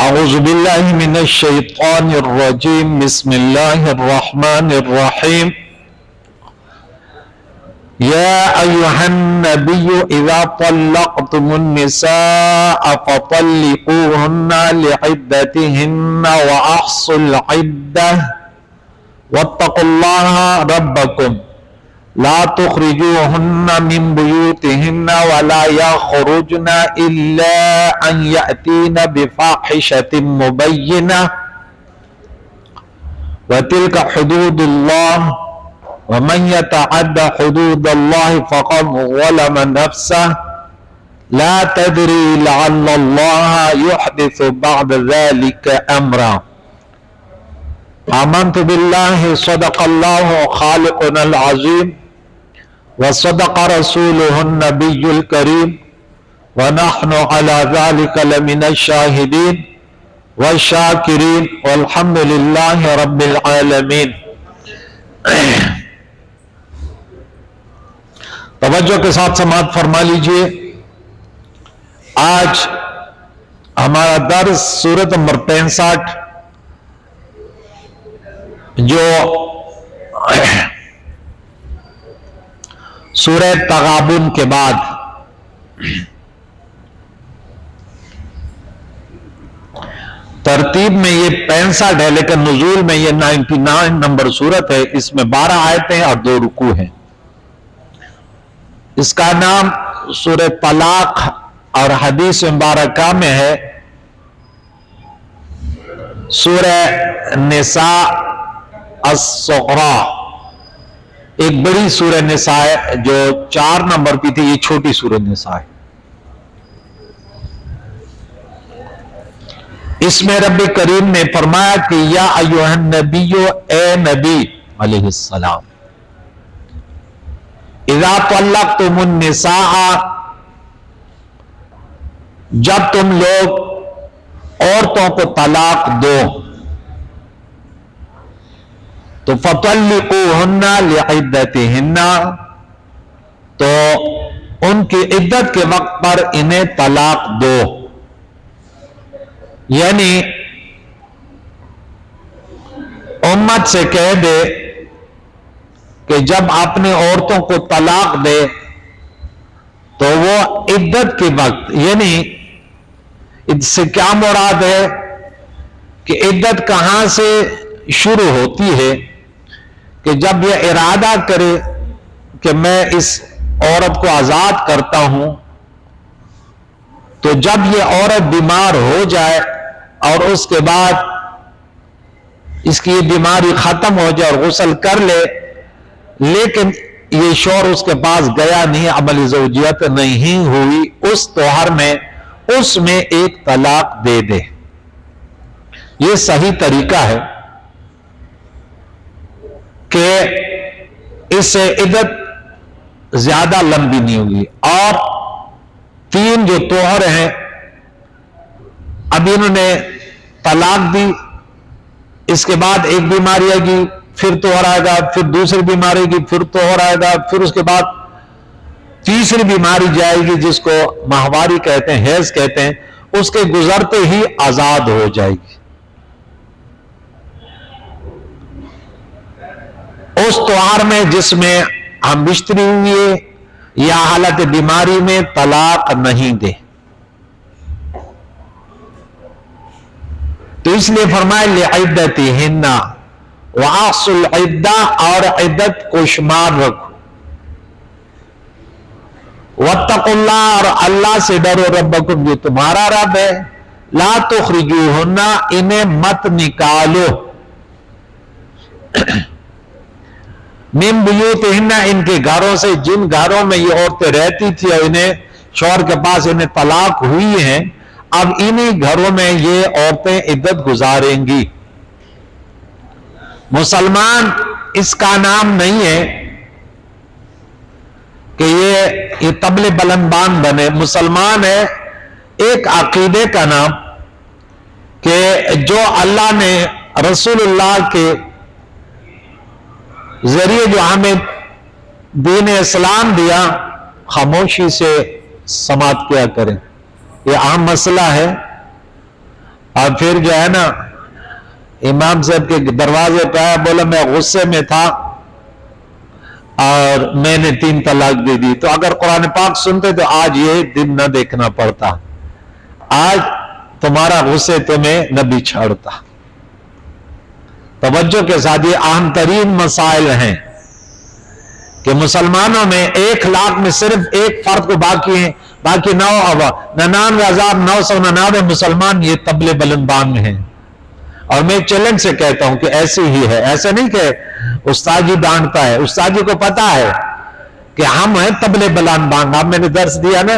اعوذ باللہ من الشیطان الرجیم بسم اللہ الرحمن الرحیم یا ایہا النبی اذا طلقتم النساء فطلقوہن لعدتہن واحصوا العدہ واتقوا اللہ ربکم لا تخرجوهن من بيوتهن ولا يخرجن إلا أن يأتين بفاحشة مبينة وتلك حدود الله ومن يتعد حدود الله فقد ظلم نفسه لا تدري لعل الله يحدث بعد ذلك أمرا آمنت بالله صدق الله خالقنا العظيم وصدق رسوله النبي الكريم ونحن على ذلك لمن الشاهدين والشاكرين والحمد لله رب العالمين. توجہ کے ساتھ سماعت فرما لیجئے. آج ہمارا درس سورۃ نمبر 65 جو سورہ تغابن کے بعد ترتیب میں یہ 65 ہے لیکن نزول میں یہ 99 نمبر سورت ہے. اس میں 12 آیتیں اور 2 رکوع ہیں. اس کا نام سورہ طلاق اور حدیث مبارکہ میں ہے سورہ نساء الصغریٰ. ایک بڑی سورہ نساء ہے جو 4 نمبر کی تھی. یہ چھوٹی سورہ نساء ہے. اس میں رب کریم نے فرمایا کہ یا ایھا النبی، اے نبی علیہ السلام، اذا طلقتم النساء، جب تم لوگ عورتوں کو طلاق دو تو فطلقوہن لعدتہن، تو ان کی عدت کے وقت پر انہیں طلاق دو. یعنی امت سے کہہ دے کہ جب اپنے عورتوں کو طلاق دے تو وہ عدت کے وقت، یعنی اس سے کیا مراد ہے کہ عدت کہاں سے شروع ہوتی ہے کہ جب یہ ارادہ کرے کہ میں اس عورت کو آزاد کرتا ہوں، تو جب یہ عورت بیمار ہو جائے اور اس کے بعد اس کی یہ بیماری ختم ہو جائے اور غسل کر لے، لیکن یہ شوہر اس کے پاس گیا نہیں، عمل زوجیت نہیں ہوئی، اس طہر میں اس میں ایک طلاق دے دے. یہ صحیح طریقہ ہے کہ اس سے عدت زیادہ لمبی نہیں ہوگی. اور 3 جو طہر ہیں، اب انہوں نے طلاق دی، اس کے بعد ایک بیماری آئے گی، پھر طہر آئے گا، پھر دوسری بیماری آئے گی، پھر طہر آئے گا، پھر اس کے بعد تیسری بیماری جائے گی جس کو ماہواری کہتے ہیں، حیض کہتے ہیں، اس کے گزرتے ہی آزاد ہو جائے گی. اس طہر میں جس میں ہم بستری ہوئی ہے یا حالت بیماری میں طلاق نہیں دے. تو اس لیے فرمائے لعدتہن واحصوا العدہ، اور عدت کو شمار رکھو. واتقوا اللہ، اور اللہ سے ڈرو، ربکم جو تمہارا رب ہے. لا تخرجوہن، انہیں مت نکالو. من بیوتہن، ان کے گھروں سے، جن گھروں میں یہ عورتیں رہتی تھی اور انہیں شوہر کے پاس انہیں طلاق ہوئی ہیں، اب انہی گھروں میں یہ عورتیں عدت گزاریں گی. مسلمان اس کا نام نہیں ہے کہ یہ طبل بلندبان بنے. مسلمان ہے ایک عقیدے کا نام کہ جو اللہ نے رسول اللہ کے ذریعے جو ہمیں دین اسلام دیا، خاموشی سے سماعت کیا کریں. یہ اہم مسئلہ ہے. اور پھر جو ہے نا امام صاحب کے دروازے پہ آیا, بولا میں غصے میں تھا اور میں نے 3 طلاق دے دی. تو اگر قرآن پاک سنتے تو آج یہ دن نہ دیکھنا پڑتا, آج تمہارا غصے تمہیں نہ بھی چھاڑتا. توجہ کے ساتھ یہ اہم ترین مسائل ہیں کہ مسلمانوں میں 1 لاکھ میں صرف ایک فرد کو باقی ہیں, باقی 99,999 مسلمان یہ طبل بلندان میں ہیں. اور میں چیلنج سے کہتا ہوں کہ ایسے ہی ہے, ایسے نہیں کہ استاد جی ڈانٹتا ہے, استاد جی کو پتا ہے کہ ہم ہیں طبل بلندان. اب میں نے درس دیا نا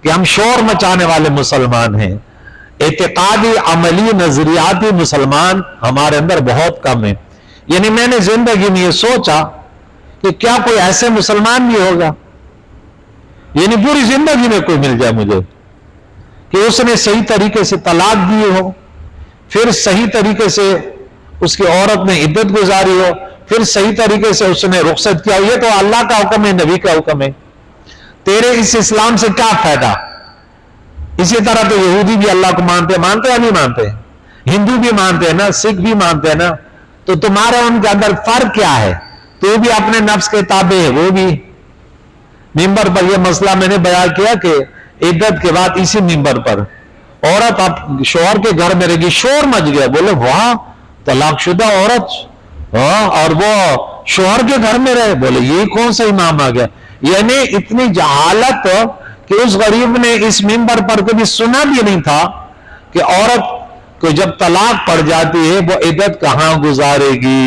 کہ ہم شور مچانے والے مسلمان ہیں, اعتقادی عملی نظریاتی مسلمان ہمارے اندر بہت کم ہیں. یعنی میں نے زندگی میں یہ سوچا کہ کیا کوئی ایسے مسلمان بھی ہوگا, یعنی پوری زندگی میں کوئی مل جائے مجھے کہ اس نے صحیح طریقے سے طلاق دی ہو, پھر صحیح طریقے سے اس کی عورت نے عدت گزاری ہو, پھر صحیح طریقے سے اس نے رخصت کیا ہو. یہ تو اللہ کا حکم ہے, نبی کا حکم ہے. تیرے اس اسلام سے کیا فائدہ؟ اسی طرح تو یہودی بھی اللہ کو مانتے یا نہیں مانتے, ہندو بھی مانتے ہیں نا, سکھ بھی مانتے ہیں نا. تو تمہارا ان کے اندر فرق کیا ہے؟ تو بھی اپنے نفس کے تابع ہے, وہ بھی. ممبر پر یہ مسئلہ میں نے بیان کیا کہ عدت کے بعد اسی ممبر پر عورت اب شوہر کے گھر میں رہے گی, شور مچ گیا, بولے واہ طلاق شدہ عورت, اور وہ شوہر کے گھر میں رہے, بولے یہ کون سا امام آ گیا. یعنی اتنی جہالت کہ اس غریب نے اس ممبر پر کبھی سنا بھی نہیں تھا کہ عورت کو جب طلاق پڑ جاتی ہے وہ عدت کہاں گزارے گی.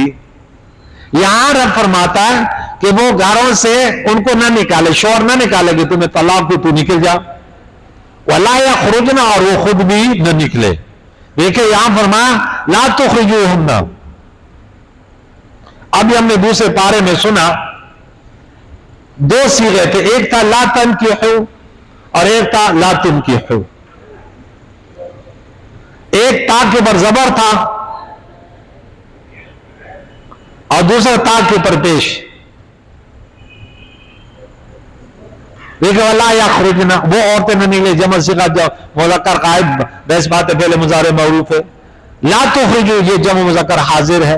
یہاں رب فرماتا ہے کہ وہ گھروں سے ان کو نہ نکالے, شوہر نہ نکالے گی تمہیں طلاق کو, تو نکل جا. وَلَا يَخْرُجْنَ, اور وہ خود بھی نہ نکلے. دیکھیں یہاں فرمایا لَا تُخْرِجُوهُنَّ. ابھی ہم نے دوسرے پارے میں سنا 2 صیغے تھے, ایک تھا لَا تَنْكِحُوا اور ایک تھا لَا تُنْكِحُوا. ایک تا کے اوپر زبر تھا اور دوسرا تا کے اوپر پیش. دیکھو وَلَا يَخْرُجْنَ, وہ عورتیں نہ نکلے, جمع صیغہ جو مذکر غائب, بحث بات ہے پہلے مضارع معروف ہے. لَا تُخْرِجُوا یہ جمع مذکر حاضر ہے,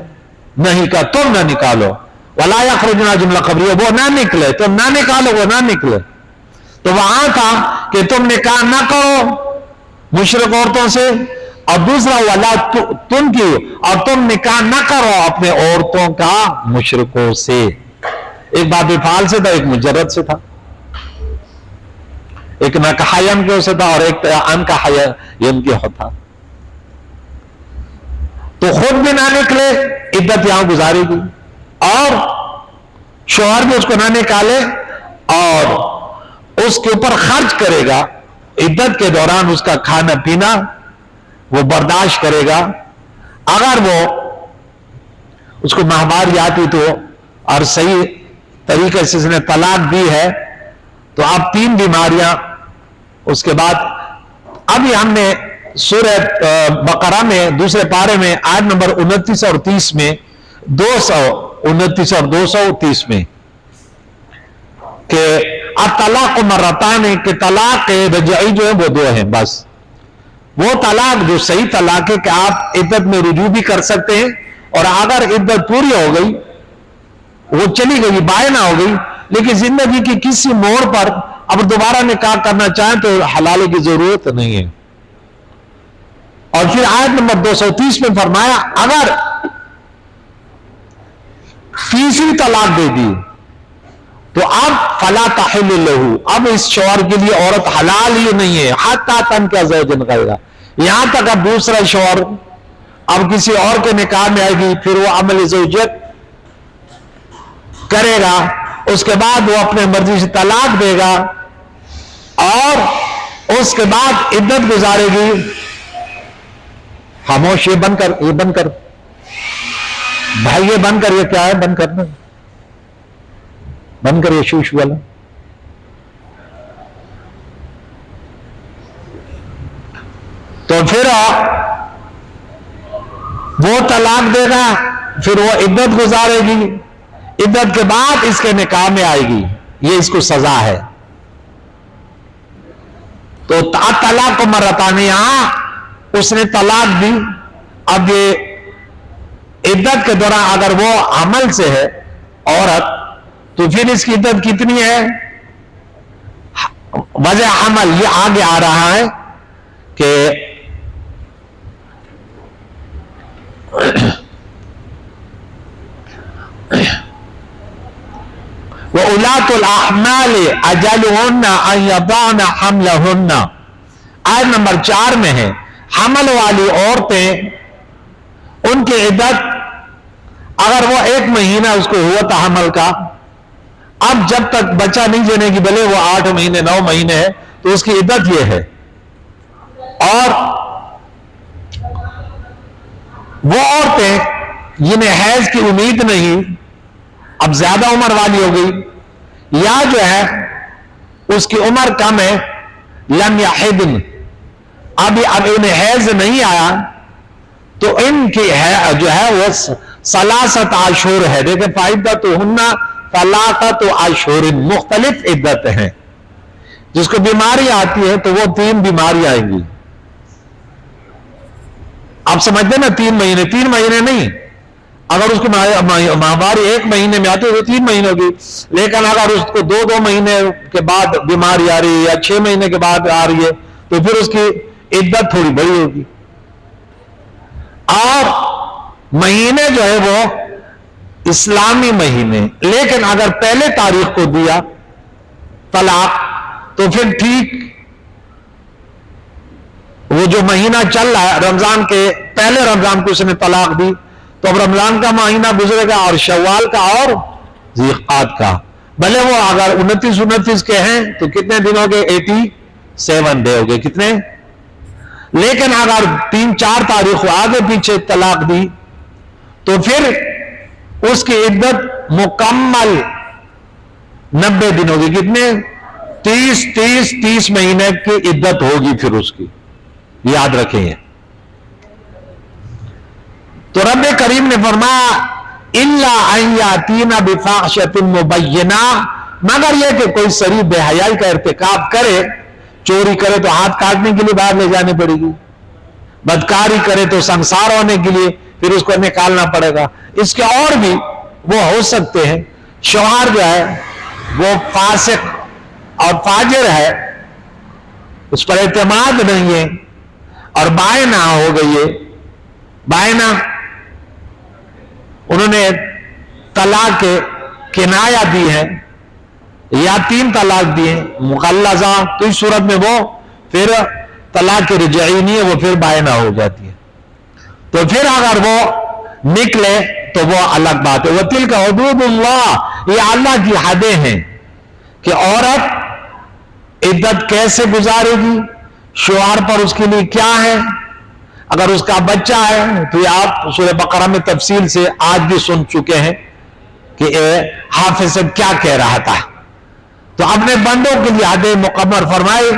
نہیں کا تم نہ نکالو. وَلَا يَخْرُجْنَ جملہ خبریہ, وہ نہ نکلے, تم نہ نکالو, وہ نہ نکلے. تو وہاں تھا کہ تم نکاح نہ کرو مشرک عورتوں سے, اور دوسرا وَلَا تُنْكِحُوا, اور تم نکاح نہ کرو اپنے عورتوں کا مشرکوں سے. ایک باب فعال سے تھا, ایک مجرد سے تھا, ایک نکحیم کے سے تھا اور ایک انکحیم کے ہوتا. تو خود بھی نہ نکلے, عدت یہاں گزارے گی, اور شوہر بھی اس کو نہ نکالے اور اس کے اوپر خرچ کرے گا عدت کے دوران, اس کا کھانا پینا وہ برداشت کرے گا. اگر وہ اس کو ماہواری آتی تو اور صحیح طریقے سے اس نے طلاق دی ہے تو اب 3 بیماریاں اس کے بعد. ابھی ہم نے سورہ بقرہ میں دوسرے پارے میں آیت نمبر 29 اور 30 میں 229 اور 230 میں کہ الطلاق مرتان, کہ طلاق رجعی جو ہے وہ 2 ہیں بس. وہ طلاق جو صحیح طلاق ہے کہ آپ عدت میں رجوع بھی کر سکتے ہیں, اور اگر عدت پوری ہو گئی, وہ چلی گئی, بائن ہو گئی, لیکن زندگی کی کسی موڑ پر اب دوبارہ نکاح کرنا چاہیں تو حلالے کی ضرورت نہیں ہے. اور پھر آیت نمبر 230 میں فرمایا اگر تیسری طلاق دے دی تو اب فلا تحل له, اب اس شوہر کے لیے عورت حلال ہی نہیں ہے, حتی تنکح زوجا غیرہ, یہاں تک اب دوسرا شوہر اب کسی اور کے نکاح میں آئے گی, پھر وہ عمل زوجیت کرے گا, اس کے بعد وہ اپنے مرضی سے طلاق دے گا, اور اس کے بعد عدت گزارے گی. خاموش, یہ بند کر, یہ بند کر بھائی, یہ بند کر, یہ کیا ہے, بند کرنا, بند کر یہ شوش والا. تو پھر وہ طلاق دے گا, پھر وہ عدت گزارے گی, عدت کے بعد اس کے نکاح میں آئے گی, یہ اس کو سزا ہے. تو طلاق کو مرتان, یہاں اس نے طلاق دی. اب یہ عدت کے دوران اگر وہ حمل سے ہے عورت تو پھر اس کی عدت کتنی ہے؟ وجہ حمل یہ آگے آ رہا ہے کہ وَأُولَاتُ الْأَحْمَالِ أَجَلُهُنَّ أَن يَضَعْنَ حَمْلَهُنَّ. آیت نمبر 4 میں ہے حمل والی عورتیں ان کی عدت اگر وہ 1 مہینہ اس کو ہوا تھا حمل کا، اب جب تک بچہ نہیں جنے گی بھلے وہ 8 مہینے 9 مہینے ہے تو اس کی عدت یہ ہے. اور وہ عورتیں جنہیں حیض کی امید نہیں، اب زیادہ عمر والی ہو گئی یا جو ہے اس کی عمر کم ہے، لم یحدن، اب انہیں حیض نہیں آیا تو ان کی جو ہے وہ ثلاثت اشہر ہے. دیکھیں فعدتہن ثلاثت اشہر، مختلف عدت ہیں. جس کو بیماری آتی ہے تو وہ 3 بیماری آئیں گی. آپ سمجھتے نا 3 مہینے 3 مہینے نہیں، اگر اس کو ماہواری 1 مہینے میں آتی ہے تو 3 مہینے ہوگی، لیکن اگر اس کو 2 مہینے کے بعد بیماری آ رہی ہے یا 6 مہینے کے بعد آ رہی ہے تو پھر اس کی عدت تھوڑی بڑی ہوگی. اور مہینے جو ہے وہ اسلامی مہینے، لیکن اگر پہلے تاریخ کو دیا طلاق تو پھر ٹھیک وہ جو مہینہ چل رہا ہے رمضان کے پہلے رمضان کو اس نے طلاق دی تو اب رمضان کا مہینہ گزرے گا اور شوال کا اور ذیقعد کا. بھلے وہ اگر 29 کے ہیں تو کتنے دن ہو گئے؟ 87 ڈے ہو گئے. کتنے؟ لیکن اگر 3-4 تاریخ آگے پیچھے طلاق دی تو پھر اس کی عدت مکمل 90 دن ہوگی. کتنے؟ 30 مہینے کی عدت ہوگی پھر اس کی، یاد رکھیں. تو رب کریم نے فرمایا الا ان یاتینا بفاحشۃ مبینہ، مگر یہ کہ کوئی صریح بے حیائی کا ارتکاب کرے، چوری کرے تو ہاتھ کاٹنے کے لیے باہر لے جانے پڑے گی، بدکاری کرے تو سنسار ہونے کے لیے پھر اس کو نکالنا پڑے گا. اس کے اور بھی وہ ہو سکتے ہیں. شوہر جو ہے وہ فاسق اور فاجر ہے، اس پر اعتماد نہیں ہے اور بائنا ہو گئی ہے. بائنا انہوں نے طلاق کے کنایا دی ہے یا 3 طلاق دی ہے مغلظہ، تو اس صورت میں وہ پھر طلاق رجعی نہیں ہے، وہ پھر بائنا ہو جاتی ہے. تو پھر اگر وہ نکلے تو وہ الگ بات ہے. وَتِلْكَ حُدُودُ اللَّهِ، یہ اللہ کی حدیں ہیں کہ عورت عدت کیسے گزارے گی، شوہر پر اس کے لیے کیا ہے. اگر اس کا بچہ ہے تو یہ آپ سورہ بقرہ میں تفصیل سے آج بھی سن چکے ہیں کہ حافظ کیا کہہ رہا تھا. تو اپنے بندوں کے لیے حدیں مقرر فرمائی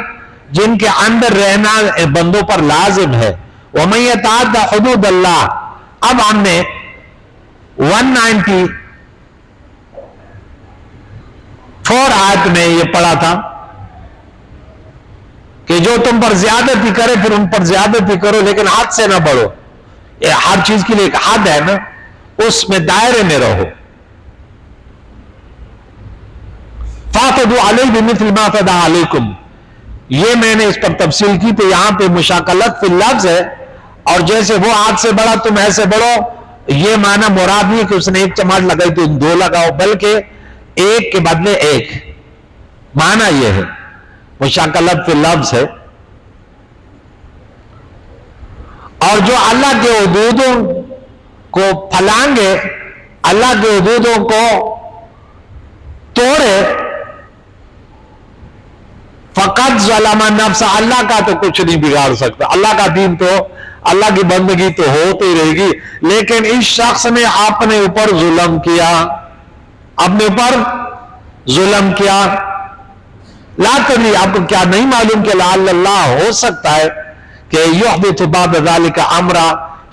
جن کے اندر رہنا بندوں پر لازم ہے. وَمَن يَتَعَدَّ حُدُودَ اللَّهِ، اب ہم نے 194 آیت میں یہ پڑھا تھا کہ جو تم پر زیادتی کرے پھر ان پر زیادتی کرو، لیکن حد سے نہ بڑھو. ہر چیز کے لیے ایک حد ہے نا، اس میں دائرے میں رہو. فَاعْتَدُوا عَلَيْهِ بِمِثْلِ مَا اعْتَدَىٰ عَلَيْكُمْ، یہ میں نے اس پر تفصیل کی تو یہاں پہ مشاکلت فی اللفظ ہے، اور جیسے وہ حد سے بڑھا تم ایسے بڑھو، یہ معنی مراد نہیں کہ اس نے 1 چماٹ لگائی تو 2 لگاؤ، بلکہ 1 کے بدلے 1. معنی یہ ہے مشاکلت فی اللفظ ہے. اور جو اللہ کے حدودوں کو پھلانگے، اللہ کے حدودوں کو توڑے، فقط ظلم نفس، اللہ کا تو کچھ نہیں بگاڑ سکتا. اللہ کا دین تو اللہ کی بندگی تو ہوتی رہے گی، لیکن اس شخص نے اپنے اوپر ظلم کیا، اپنے اوپر ظلم کیا. لا تدری، آپ کو کیا نہیں معلوم کہ لعل اللہ، ہو سکتا ہے کہ یحدث بعد ذلک امرا،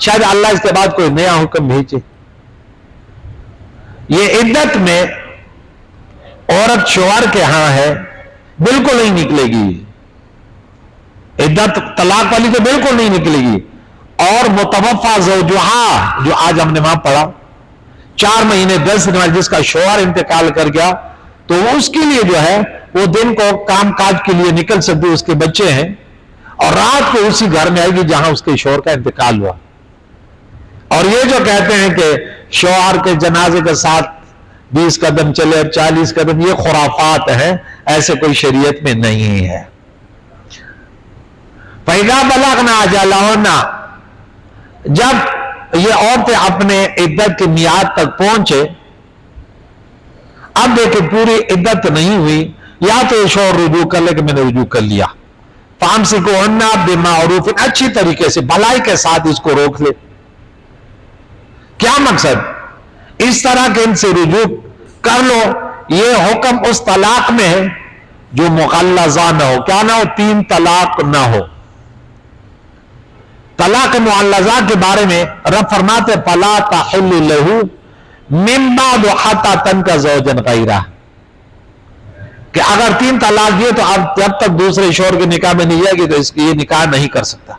شاید اللہ اس کے بعد کوئی نیا حکم بھیجے. یہ عدت میں عورت شوہر کے ہاں ہے، بالکل نہیں نکلے گی. عدت طلاق والی تو بالکل نہیں نکلے گی. اور متوفا زوجہا جو آج ہم نے وہاں پڑھا 4 مہینے 10 دن والی جس کا شوہر انتقال کر گیا تو اس کے لیے جو ہے وہ دن کو کام کاج کے لیے نکل سکتی, اس کے بچے ہیں, اور رات کو اسی گھر میں آئے گی جہاں اس کے شوہر کا انتقال ہوا. اور یہ جو کہتے ہیں کہ شوہر کے جنازے کے ساتھ 20 قدم چلے 40 قدم, یہ خرافات ہیں, ایسے کوئی شریعت میں نہیں ہے. فَإِذَا بَلَغْنَا أَجَلَهُنَّ جب یہ عورتیں اپنے عدت کی میعاد تک پہنچے, اب دیکھیں پوری عدت نہیں ہوئی, یا تو شوہر رجوع کر لے کہ میں نے رجوع کر لیا, فَأَمْسِكُوهُنَّ بِمَعْرُوفٍ اچھی طریقے سے بھلائی کے ساتھ اس کو روک لے. کیا مقصد؟ اس طرح کہ ان سے رجوع کر لو. یہ حکم اس طلاق میں ہے جو مغلظہ نہ ہو. کیا نہ ہو؟ 3 طلاق نہ ہو. طلاق معلظہ کے بارے میں رب فرماتے فَلَا تَحِلُّ لَهُ مِن بَعْدُ حَتَّى تَنْكِحَ زَوْجًا غَيْرَهُ, کہ اگر 3 طلاق دیے تو اب جب تک دوسرے شوہر کے نکاح میں نہیں جائے گی تو اس کی یہ نکاح نہیں کر سکتا.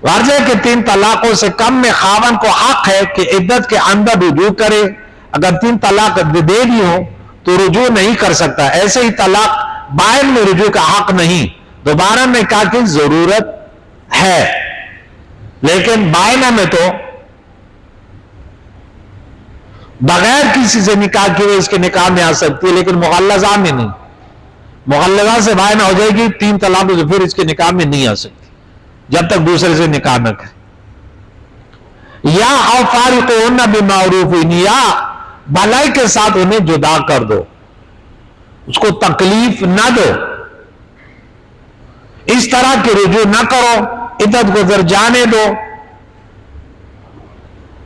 واضح ہے کہ 3 طلاقوں سے کم میں خاوند کو حق ہے کہ عدت کے اندر رجوع کرے. اگر 3 طلاق دے دی ہو تو رجوع نہیں کر سکتا. ایسے ہی طلاق بائن میں رجوع کا حق نہیں, دوبارہ نکاح کی ضرورت ہے. لیکن بائنہ میں تو بغیر کسی سے نکاح کیے اس کے نکاح میں آ سکتی ہے, لیکن مغلظہ میں نہیں. مغلظہ سے بائنہ ہو جائے گی 3 طلاق سے پھر اس کے نکاح میں نہیں آ سکتی جب تک دوسرے سے نکاح نہ کرے. یا او فارقوہن بمعروف, یا بھلائی کے ساتھ انہیں جدا کر دو, اس کو تکلیف نہ دو. اس طرح کے رجوع نہ کرو, عدت گزر جانے دو,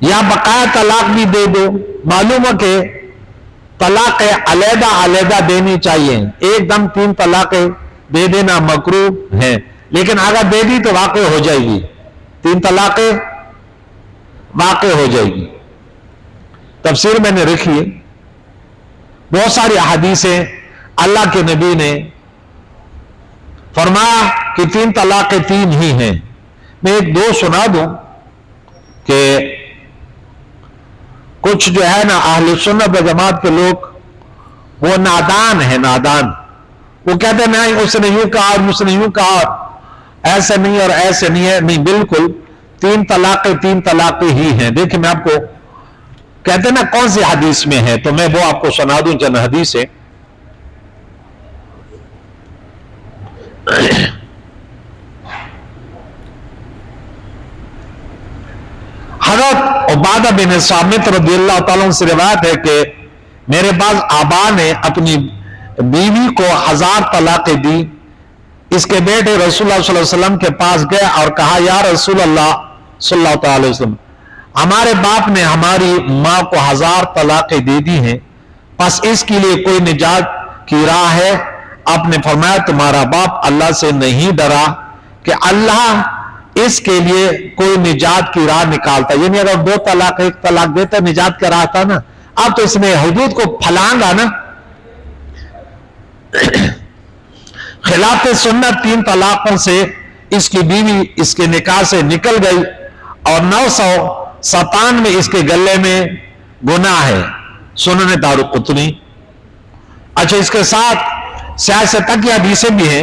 یا بقایا طلاق بھی دے دو. معلوم ہے کہ طلاق علیحدہ علیحدہ دینی چاہیے. ایک دم 3 طلاقیں دے دینا مکروہ ہے, لیکن اگر دے دی تو واقع ہو جائے گی. 3 طلاقیں واقع ہو جائے گی. تفسیر میں نے لکھی ہے, بہت ساری احادیثیں اللہ کے نبی نے فرمایا کہ 3 طلاقیں 3 ہی ہیں. میں ایک 2 سنا دوں کہ کچھ جو ہے نا اہل سنت و جماعت کے لوگ وہ نادان ہیں, نادان. وہ کہتے ہیں نہیں اس نے یوں کہا اور اس نے یوں کہا, ایسے نہیں اور ایسے نہیں ہے. نہیں, بالکل 3 طلاقیں 3 طلاقیں ہی ہیں. دیکھیں میں آپ کو کہتے ہیں نا کون سی حدیث میں ہے, تو میں وہ آپ کو سنا دوں چند حدیثیں. حضرت عبادہ بن صامت رضی اللہ تعالیٰ عنہ سے روایت ہے کہ میرے بعض آبا نے اپنی بیوی کو 1000 طلاقیں دی. اس کے بیٹے رسول اللہ صلی اللہ علیہ وسلم کے پاس گئے اور کہا یا رسول اللہ صلی اللہ تعالی وسلم, ہمارے باپ نے ہماری ماں کو 1000 طلاقیں دے دی ہیں, پس اس کے لیے کوئی نجات کی راہ ہے؟ آپ نے فرمایا تمہارا باپ اللہ سے نہیں ڈرا کہ اللہ اس کے لیے کوئی نجات کی راہ نکالتا. یعنی اگر 2 طلاق 1 طلاق دیتا نجات کا راہ تھا نا, اب تو اس نے حدود کو پھلانگا نا. خلاف سنت 3 طلاقوں سے اس کی بیوی اس کے نکاح سے نکل گئی اور 997 اس کے گلے میں گناہ ہے. سنن دارقطنی. اچھا, اس کے ساتھ سیاست کی حدیثیں بھی ہیں.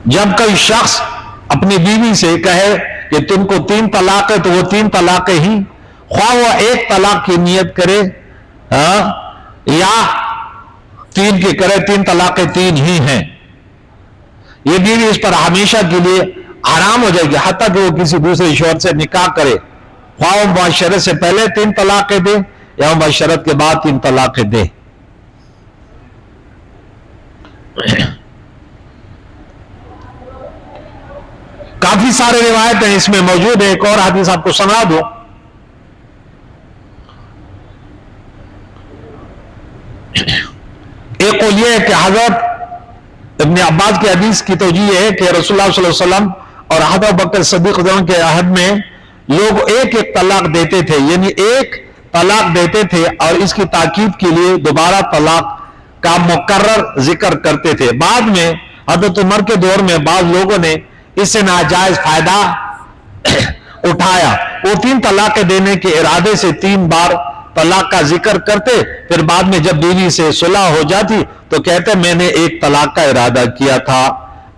جب کوئی شخص اپنی بیوی سے کہے کہ تم کو 3 طلاق ہے تو وہ 3 طلاقیں ہی, خواہ وہ 1 طلاق کی نیت کرے یا 3 کی کرے, 3 طلاقیں 3 ہی ہیں. یہ بیوی اس پر ہمیشہ کے لیے حرام ہو جائے گی حتیٰ کہ وہ کسی دوسرے شوہر سے نکاح کرے, خواہ وہ معاشرت سے پہلے 3 طلاقیں دے یا معاشرت کے بعد 3 طلاقیں دے. کافی سارے روایتیں اس میں موجود ہیں. ایک اور حدیث آپ کو سنا دو. ایک قول یہ ہے کہ حضرت ابن عباس کی حدیث کی توجیہ ہے کہ رسول اللہ صلی اللہ علیہ وسلم اور حضرت بکر صدیق کے عہد میں لوگ 1 طلاق دیتے تھے, یعنی 1 طلاق دیتے تھے اور اس کی تاکید کے لیے دوبارہ طلاق کا مقرر ذکر کرتے تھے. بعد میں حضرت عمر کے دور میں بعض لوگوں نے اس سے ناجائز فائدہ اٹھایا. وہ 3 طلاقیں دینے کے ارادے سے 3 بار طلاق کا ذکر کرتے, پھر بعد میں جب بیوی سے صلح ہو جاتی تو کہتے میں نے 1 طلاق کا ارادہ کیا تھا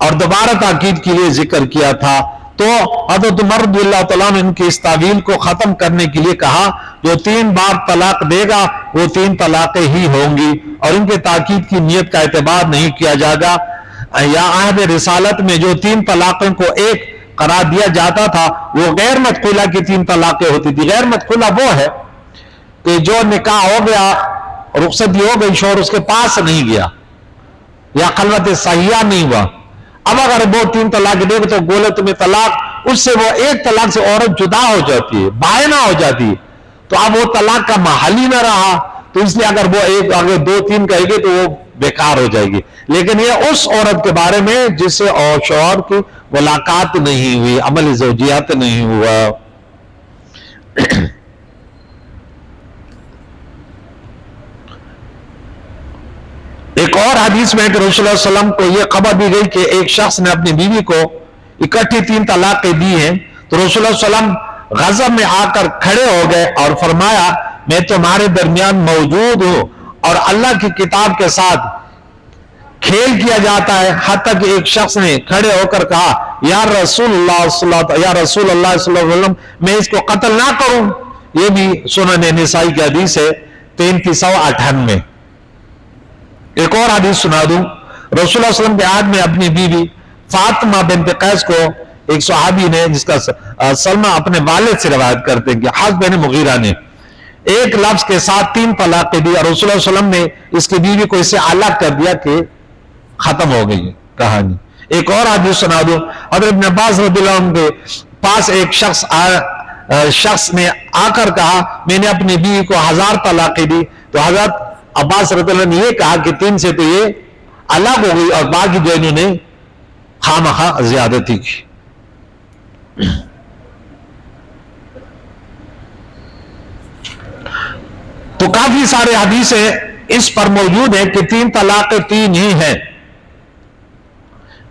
اور دوبارہ تاکید کے لیے ذکر کیا تھا. تو حضرت عمر رضی اللہ تعالیٰ نے ان کی اس تعویل کو ختم کرنے کے لیے کہا جو 3 بار طلاق دے گا وہ 3 طلاقیں ہی ہوں گی اور ان کے تاکید کی نیت کا اعتبار نہیں کیا جائے گا. یا عہد رسالت میں جو 3 طلاقوں کو ایک قرار دیا جاتا تھا وہ غیر مدخولہ کی 3 طلاقیں ہوتی تھی. غیر مدخولہ وہ ہے کہ جو نکاح ہو گیا, رخصتی ہو گئی, شوہر اس کے پاس نہیں گیا یا خلوت صحیحہ نہیں ہوا. اب اگر وہ 3 طلاق دے گا تو بولے تمہیں طلاق, اس سے وہ 1 طلاق سے عورت جدا ہو جاتی ہے, بائنہ ہو جاتی ہے, تو اب وہ طلاق کا محل ہی نہ رہا. تو اس لیے اگر وہ ایک آگے 2-3 کہے گی تو وہ بیکار ہو جائے گی. لیکن یہ اس عورت کے بارے میں جس سے اور شوہر کی ملاقات نہیں ہوئی, عمل زوجیات نہیں ہوا. ایک اور حدیث میں کہ رسول اللہ صلی اللہ علیہ وسلم کو یہ خبر دی گئی کہ ایک شخص نے اپنی بیوی کو اکٹھی 3 طلاقیں دی ہیں, تو رسول اللہ صلی اللہ علیہ وسلم غضب میں آ کر کھڑے ہو گئے اور فرمایا میں تمہارے درمیان موجود ہوں اور اللہ کی کتاب کے ساتھ کھیل کیا جاتا ہے. حتیٰ کہ ایک شخص نے کھڑے ہو کر کہا یا رسول اللہ صلی اللہ علیہ وسلم میں اس کو قتل نہ کروں. یہ بھی سنن نسائی کی حدیث ہے 3398. ایک اور حدیث سنا دوں. رسول اللہ صلی اللہ علیہ وسلم کے عہد میں اپنی بیوی فاطمہ بنت قیس کو ایک صحابی نے, جس کا سلمہ اپنے والد سے روایت کرتے ہیں کہ حفص بن مغیرہ نے ایک لفظ کے ساتھ 3 طلاقیں دی اور رسول اللہ صلی اللہ علیہ وسلم نے اس کی بیوی کو اس سے الگ کر دیا کہ ختم ہو گئی کہانی. ایک اور حدیث سنا دوں. حضرت ابن عباس رضی اللہ عنہ کے پاس ایک شخص نے آ کر کہا میں نے اپنی بیوی کو 1000 طلاقیں دی. تو حضرت عباس رضی اللہ عنہ نے یہ کہا کہ 3 سے تو یہ الگ ہو گئی اور باقی جو انہوں نے خامخواہ زیادتی کی. تو کافی سارے حدیثیں اس پر موجود ہیں کہ 3 طلاقیں 3 ہی ہیں.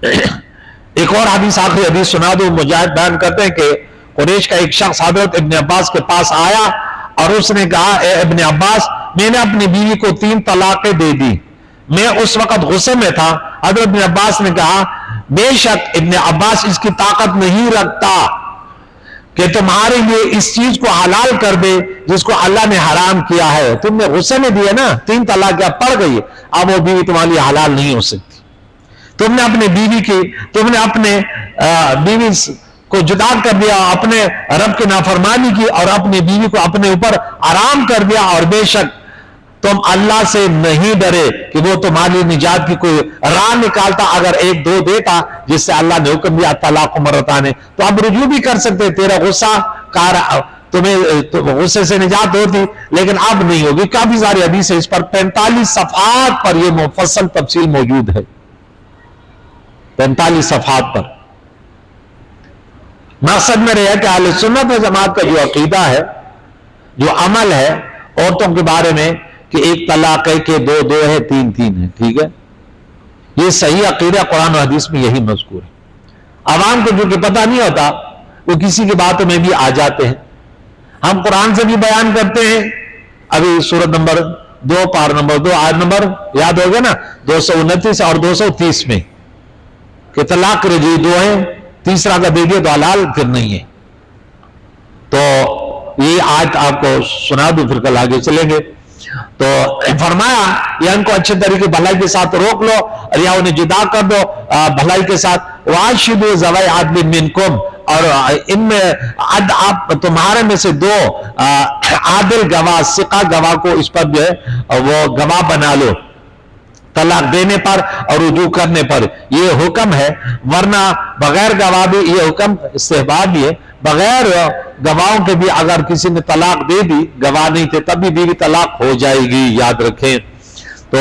ایک اور حدیث, آخری حدیث سنا دو. مجاہد بیان کرتے ہیں کہ قریش کا ایک شخص حضرت ابن عباس کے پاس آیا اور اس نے کہا اے ابن عباس میں نے اپنی بیوی کو 3 طلاقیں دے دی. میں اس وقت غصے میں تھا. حضرت ابن عباس نے کہا بے شک ابن عباس اس کی طاقت نہیں رکھتا کہ تمہارے لیے اس چیز کو حلال کر دے جس کو اللہ نے حرام کیا ہے. تم نے غصے میں دیا نا, 3 طلاق پڑ گئی, اب وہ بیوی تمہارے لیے حلال نہیں ہو سکتی. تم نے اپنے بیوی کو جدا کر دیا, اپنے رب کی نافرمانی کی اور اپنی بیوی کو اپنے اوپر آرام کر دیا, اور بے شک تم اللہ سے نہیں ڈرے کہ وہ تمہاری نجات کی کوئی راہ نکالتا اگر 1-2 دیتا جس سے اللہ نے حکم دیا طلاق مرتان. تو اب رجوع بھی کر سکتے, تیرا غصہ تمہیں غصے سے نجات ہوتی, لیکن اب نہیں ہوگی. کافی ساری حدیث ہے اس پر, 45 صفحات پر یہ مفصل تفصیل موجود ہے, 45 صفحات پر. مقصد میں رہا کہ اہل سنت و جماعت کا جو عقیدہ ہے, جو عمل ہے عورتوں کے بارے میں کہ 1 طلاق ہے کہ 2 ہے 3 ہے, ٹھیک ہے, یہ صحیح عقیدہ قرآن و حدیث میں یہی مذکور ہے. عوام کو جو کہ پتہ نہیں ہوتا وہ کسی کی باتوں میں بھی آ جاتے ہیں. ہم قرآن سے بھی بیان کرتے ہیں, ابھی سورت نمبر 2 پار نمبر 2 آیت نمبر یاد ہوگا نا 229 اور 230 میں کہ طلاق رجوع 2 ہیں, تیسرا کا دے دیا تو حلال پھر نہیں ہے. تو یہ آیت آپ کو سنا دوں پھر کل آگے چلیں گے. تو فرمایا یا ان کو اچھے طریقے بھلائی کے ساتھ روک لو اور یا انہیں جدا کر دو بھلائی کے ساتھ. وَاشْهِدُوا ذَوَيْ عَدْلٍ مِّنْكُمْ, اور ان میں آپ تمہارے میں سے 2 عادل گواہ, ثقہ گواہ کو اس پر جو ہے وہ گواہ بنا لو طلاق دینے پر اور رجوع کرنے پر. یہ حکم ہے, ورنہ بغیر گواہ بھی یہ حکم استحباب بھی ہے. بغیر گواہوں کے بھی اگر کسی نے طلاق دے دی, گواہ نہیں تھے, تب بھی بیوی طلاق ہو جائے گی, یاد رکھیں. تو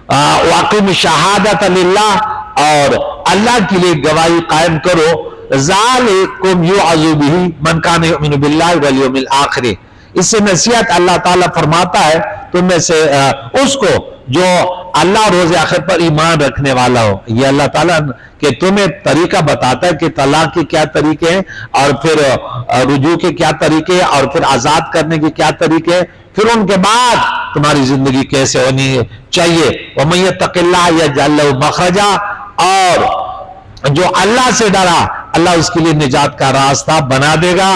وَأَقِیمُوا الشَّهَادَةَ لِلَّهِ, اور اللہ کے لیے گواہی قائم کرو. ذالکم یوعظ بہ من کان یؤمن باللہ والیوم الآخر، اس سے نصیحت اللہ تعالیٰ فرماتا ہے تم میں سے اس کو جو اللہ اور روز آخر پر ایمان رکھنے والا ہو. یہ اللہ تعالیٰ کہ تمہیں طریقہ بتاتا ہے کہ طلاق کے کیا طریقے ہیں، اور پھر رجوع کے کیا طریقے ہیں، اور پھر آزاد کرنے کے کیا طریقے ہیں، پھر ان کے بعد تمہاری زندگی کیسے ہونی چاہیے. وَمَن يَتَّقِ اللَّهَ يَجْعَل لَّهُ مَخْرَجًا، اور جو اللہ سے ڈرا اللہ اس کے لیے نجات کا راستہ بنا دے گا،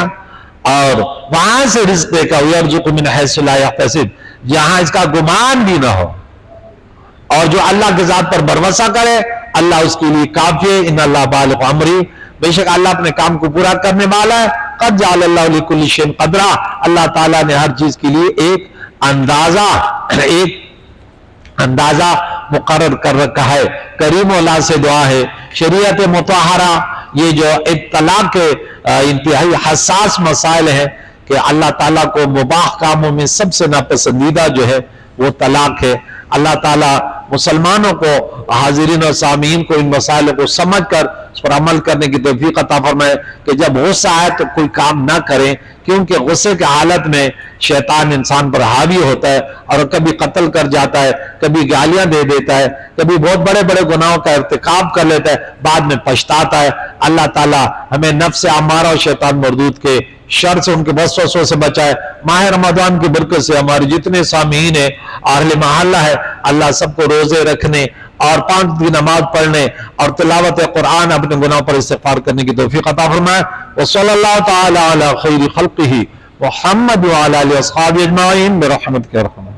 اور وہاں سے رزق دے گا. وَيَرْزُقُ مِنْ حَيْثُ لَا يَحْتَسِبُ، جہاں اس کا گمان بھی نہ ہو. اور جو اللہ کے ذات پر بھروسہ کرے اللہ اس کے لیے کافی ہے. ان اللہ بالغ امرہ، بے شک اللہ اپنے کام کو پورا کرنے والا ہے. قد جعل اللہ لکل شیء قدرا، اللہ تعالیٰ نے ہر چیز کے لیے ایک اندازہ مقرر کر رکھا ہے. کریم اللہ سے دعا ہے شریعت مطہرہ، یہ جو طلاق کے انتہائی حساس مسائل ہیں کہ اللہ تعالیٰ کو مباح کاموں میں سب سے ناپسندیدہ جو ہے وہ طلاق ہے. اللہ تعالیٰ مسلمانوں کو، حاضرین اور سامعین کو ان مسائل کو سمجھ کر اس پر عمل کرنے کی توفیق عطا فرمائے کہ جب غصہ آئے تو کوئی کام نہ کریں، کیونکہ غصے کی حالت میں شیطان انسان پر حاوی ہوتا ہے اور کبھی قتل کر جاتا ہے، کبھی گالیاں دے دیتا ہے، کبھی بہت بڑے بڑے گناہوں کا ارتکاب کر لیتا ہے، بعد میں پچھتاتا ہے. اللہ تعالیٰ ہمیں نفس امارہ اور شیطان مردود کے شر سے، ان کے وسوسوں سے بچائے. ماہ رمضان کی برکت سے ہمارے جتنے سامعین ہیں، اہل محلہ ہے، اللہ سب کو روزے رکھنے اور 5 کی نماز پڑھنے اور تلاوت قرآن اپنے گناہوں پر استغفار کرنے کی توفیق عطا فرمائے. وصلی اللہ تعالی علی خیر خلقہ محمد وعلی آلہ واصحابہ اجمعین برحمتک یا ارحم